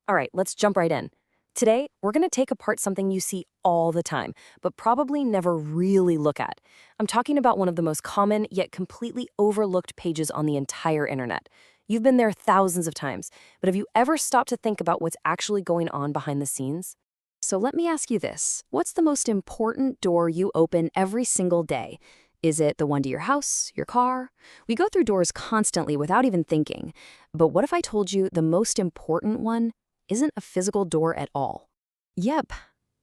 All right, let's jump right in. Today, we're going to take apart something you see all the time, but probably never really look at. I'm talking about one of the most common yet completely overlooked pages on the entire internet. You've been there thousands of times, but have you ever stopped to think about what's actually going on behind the scenes? So let me ask you this. What's the most important door you open every single day? Is it the one to your house, your car? We go through doors constantly without even thinking. But what if I told you the most important one isn't a physical door at all? Yep,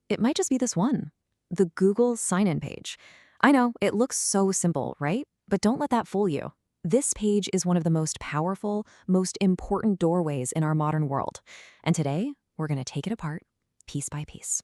it might just be this one. The Google sign-in page. I know, it looks so simple, right? But don't let that fool you. This page is one of the most powerful, most important doorways in our modern world. And today, we're going to take it apart, piece by piece.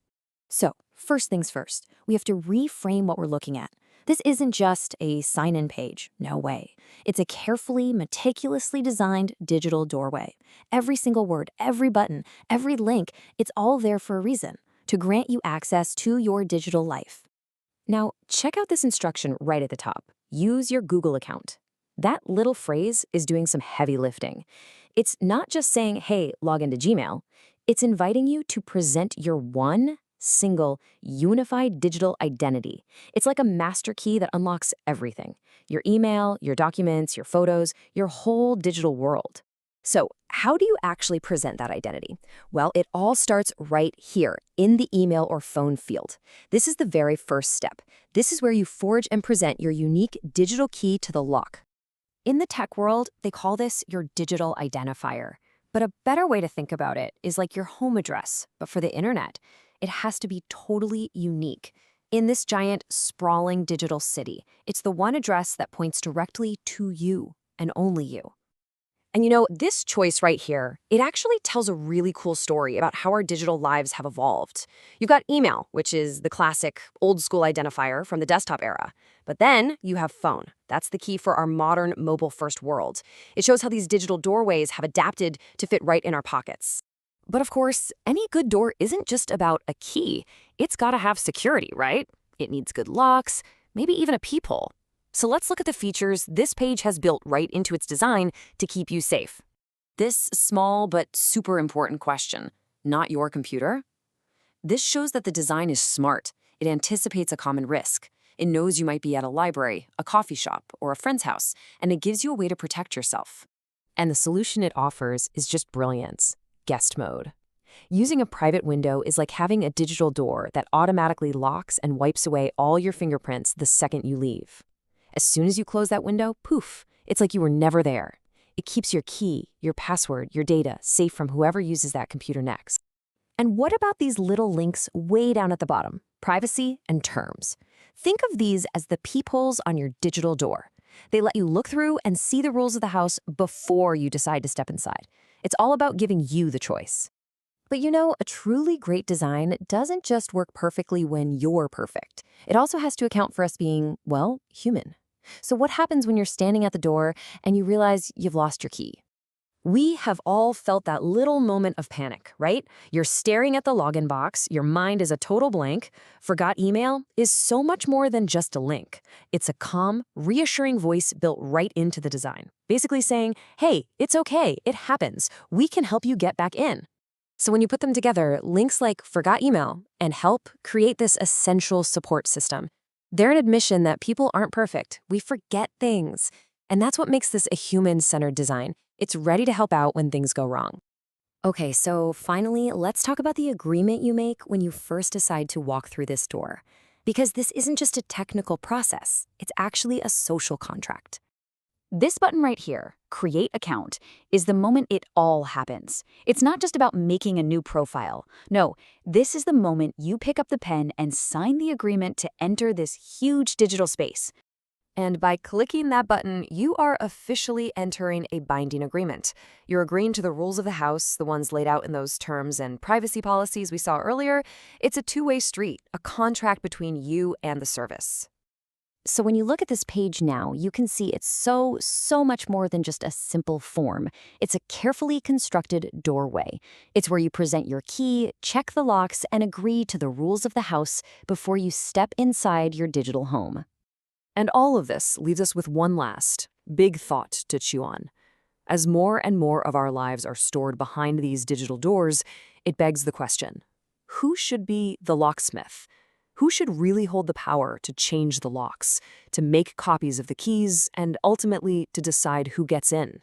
So, first things first, we have to reframe what we're looking at. This isn't just a sign-in page, no way. It's a carefully, meticulously designed digital doorway. Every single word, every button, every link, it's all there for a reason, to grant you access to your digital life. Now, check out this instruction right at the top. Use your Google account. That little phrase is doing some heavy lifting. It's not just saying, hey, log into Gmail. It's inviting you to present your one single, unified digital identity. It's like a master key that unlocks everything. Your email, your documents, your photos, your whole digital world. So, how do you actually present that identity? Well, it all starts right here in the email or phone field. This is the very first step. This is where you forge and present your unique digital key to the lock. In the tech world, they call this your digital identifier. But a better way to think about it is like your home address, but for the internet. It has to be totally unique. In this giant, sprawling digital city, it's the one address that points directly to you and only you. And you know, this choice right here, it actually tells a really cool story about how our digital lives have evolved. You've got email, which is the classic old school identifier from the desktop era. But then you have phone. That's the key for our modern mobile-first world. It shows how these digital doorways have adapted to fit right in our pockets. But of course, any good door isn't just about a key. It's got to have security, right? It needs good locks, maybe even a peephole. So let's look at the features this page has built right into its design to keep you safe. This small but super important question, not your computer? This shows that the design is smart. It anticipates a common risk. It knows you might be at a library, a coffee shop, or a friend's house, and it gives you a way to protect yourself. And the solution it offers is just brilliance. Guest mode. Using a private window is like having a digital door that automatically locks and wipes away all your fingerprints the second you leave. As soon as you close that window, poof, it's like you were never there. It keeps your key, your password, your data safe from whoever uses that computer next. And what about these little links way down at the bottom? Privacy and terms. Think of these as the peepholes on your digital door. They let you look through and see the rules of the house before you decide to step inside. It's all about giving you the choice. But you know, a truly great design doesn't just work perfectly when you're perfect. It also has to account for us being, well, human. So what happens when you're standing at the door and you realize you've lost your key? We have all felt that little moment of panic, right? You're staring at the login box, your mind is a total blank. Forgot email is so much more than just a link. It's a calm, reassuring voice built right into the design, basically saying, hey, it's okay, it happens. We can help you get back in. So when you put them together, links like forgot email and help create this essential support system. They're an admission that people aren't perfect. We forget things. And that's what makes this a human-centered design. It's ready to help out when things go wrong. Okay, so finally, let's talk about the agreement you make when you first decide to walk through this door. Because this isn't just a technical process. It's actually a social contract. This button right here, Create Account, is the moment it all happens. It's not just about making a new profile. No, this is the moment you pick up the pen and sign the agreement to enter this huge digital space. And by clicking that button, you are officially entering a binding agreement. You're agreeing to the rules of the house, the ones laid out in those terms and privacy policies we saw earlier. It's a two-way street, a contract between you and the service. So when you look at this page now, you can see it's so much more than just a simple form. It's a carefully constructed doorway. It's where you present your key, check the locks, and agree to the rules of the house before you step inside your digital home. And all of this leaves us with one last, big thought to chew on. As more and more of our lives are stored behind these digital doors, it begs the question, who should be the locksmith? Who should really hold the power to change the locks, to make copies of the keys, and ultimately to decide who gets in?